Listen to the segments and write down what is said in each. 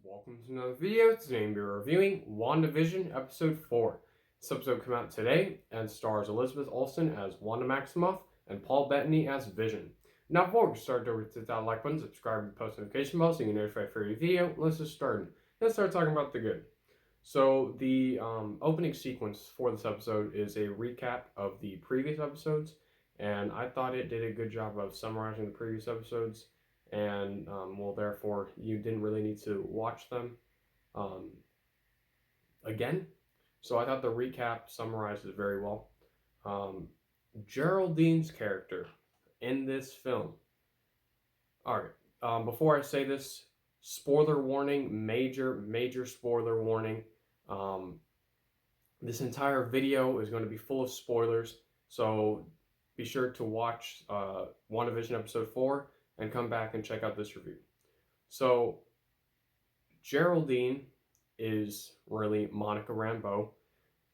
welcome to another video. Today we're reviewing WandaVision Episode 4. This episode came out today and stars Elizabeth Olsen as Wanda Maximoff and Paul Bettany as Vision. Now before we start, don't forget to hit that like button, subscribe, and post notification bell so you can get notified for every video. Let's just start. Let's start talking about the good. So the opening sequence for this episode is a recap of the previous episodes, and I thought it did a good job of summarizing the previous episodes. And therefore you didn't really need to watch them again. So I thought the recap summarized it very well. Geraldine's character in this film. Alright, before I say this, spoiler warning, major spoiler warning. This entire video is going to be full of spoilers, so be sure to watch WandaVision Episode 4 and come back and check out this review. So, Geraldine is really Monica Rambeau,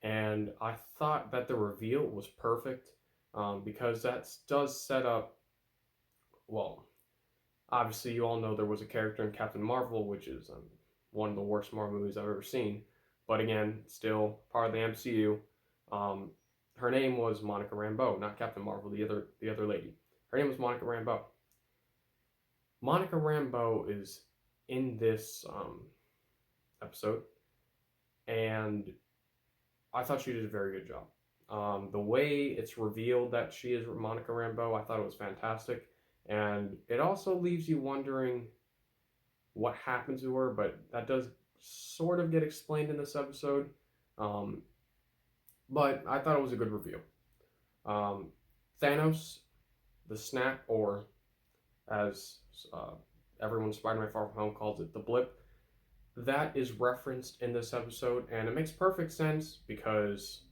and I thought that the reveal was perfect because that does set up, well, obviously you all know there was a character in Captain Marvel, which is one of the worst Marvel movies I've ever seen, but again, still part of the MCU. Her name was Monica Rambeau, not Captain Marvel, the other lady. Her name was Monica Rambeau. Monica Rambeau is in this episode, and I thought she did a very good job. The way it's revealed that she is Monica Rambeau, I thought it was fantastic, and it also leaves you wondering what happened to her, but that does sort of get explained in this episode. But I thought it was a good reveal. Thanos, the snap, or as everyone Spider-Man Far From Home calls it, the blip, that is referenced in this episode, and it makes perfect sense because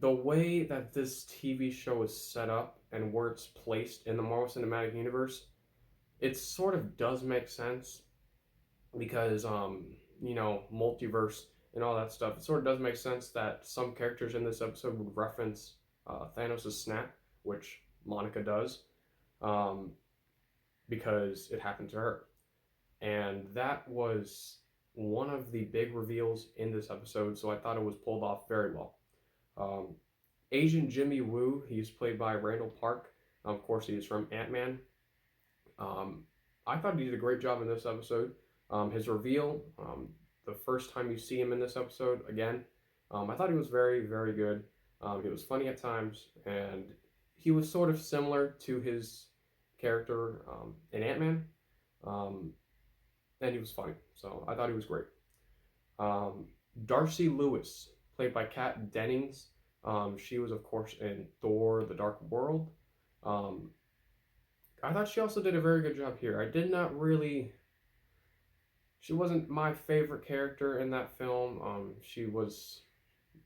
the way that this TV show is set up and where it's placed in the Marvel Cinematic Universe, it sort of does make sense because, multiverse and all that stuff. It sort of does make sense that some characters in this episode would reference Thanos' snap, which Monica does. Because it happened to her. And that was one of the big reveals in this episode, so I thought it was pulled off very well. Agent Jimmy Woo, he's played by Randall Park. Of course, he is from Ant-Man. I thought he did a great job in this episode. His reveal, the first time you see him in this episode, again, I thought he was very, very good. He was funny at times, and he was sort of similar to his character in Ant-Man, and he was funny, so I thought he was great. Darcy Lewis, played by Kat Dennings, she was of course in Thor: The Dark World. I thought she also did a very good job here. She wasn't my favorite character in that film. She was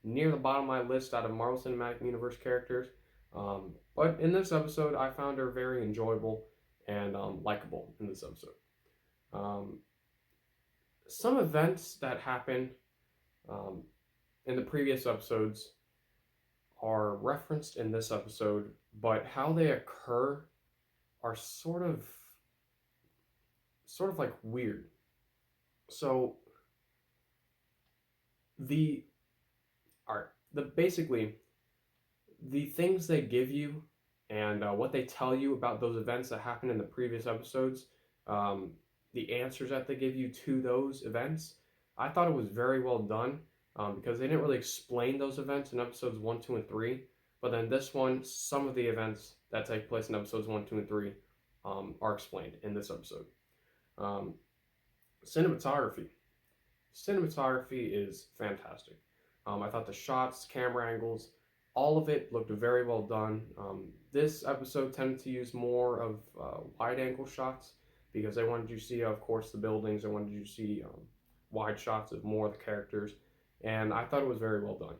near the bottom of my list out of Marvel Cinematic Universe characters. But in this episode, I found her very enjoyable and likable in this episode. Some events that happen in the previous episodes are referenced in this episode, but how they occur are sort of like weird. So basically the things they give you and what they tell you about those events that happened in the previous episodes, the answers that they give you to those events, I thought it was very well done because they didn't really explain those events in episodes 1, 2, and 3. But then this one, some of the events that take place in episodes 1, 2, and 3 are explained in this episode. Cinematography. Cinematography is fantastic. I thought the shots, camera angles, all of it looked very well done. This episode tended to use more of wide-angle shots because they wanted you to see, of course, the buildings. They wanted you to see wide shots of more of the characters, and I thought it was very well done.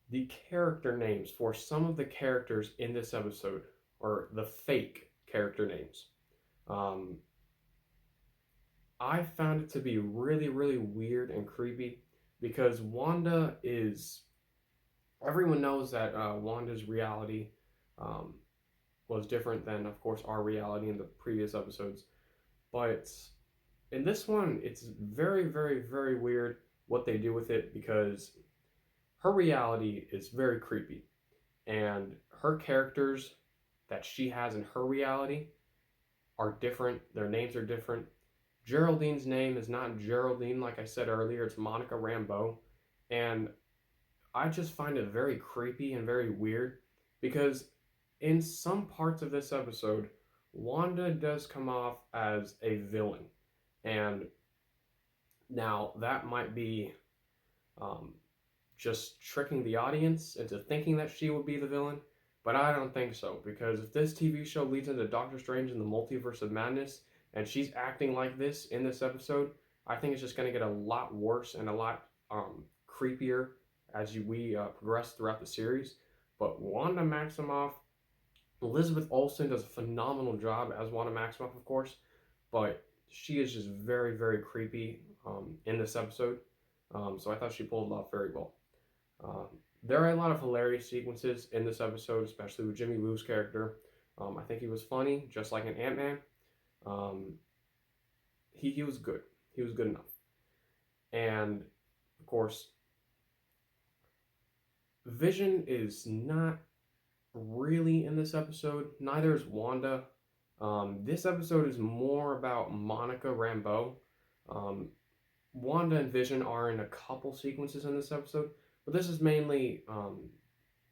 The character names for some of the characters in this episode, or the fake character names, I found it to be really, really weird and creepy because everyone knows that Wanda's reality was different than, of course, our reality in the previous episodes. But in this one, it's very, very, very weird what they do with it because her reality is very creepy. And her characters that she has in her reality are different. Their names are different. Geraldine's name is not Geraldine, like I said earlier, it's Monica Rambeau. And I just find it very creepy and very weird because in some parts of this episode, Wanda does come off as a villain. And now that might be um, just tricking the audience into thinking that she would be the villain, but I don't think so because if this TV show leads into Doctor Strange and the Multiverse of Madness and she's acting like this in this episode, I think it's just going to get a lot worse and a lot creepier as we progress throughout the series. But Wanda Maximoff, Elizabeth Olsen does a phenomenal job as Wanda Maximoff, of course, but she is just very, very creepy in this episode. So I thought she pulled it off very well. Um, there are a lot of hilarious sequences in this episode, especially with Jimmy Woo's character. I think he was funny, just like an Ant-Man. Um, he was good. He was good enough. And, of course, Vision is not really in this episode. Neither is Wanda. This episode is more about Monica Rambeau. Um, Wanda and Vision are in a couple sequences in this episode, but this is mainly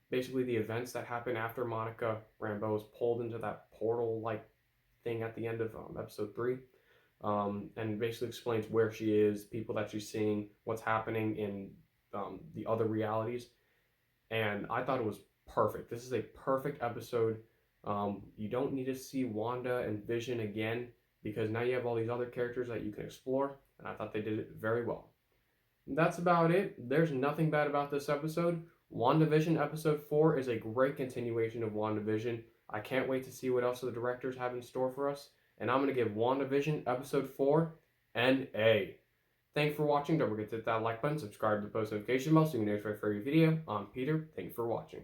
basically the events that happen after Monica Rambeau is pulled into that portal-like thing at the end of episode 3, and basically explains where she is, people that she's seeing, what's happening in the other realities. And I thought it was perfect. This is a perfect episode. You don't need to see Wanda and Vision again because now you have all these other characters that you can explore, and I thought they did it very well. That's about it. There's nothing bad about this episode. WandaVision episode 4 is a great continuation of WandaVision. I can't wait to see what else the directors have in store for us. And I'm going to give WandaVision episode 4 an A. Thanks for watching. Don't forget to hit that like button, subscribe to the post notification bell so you can know for every video. I'm Peter. Thank you for watching.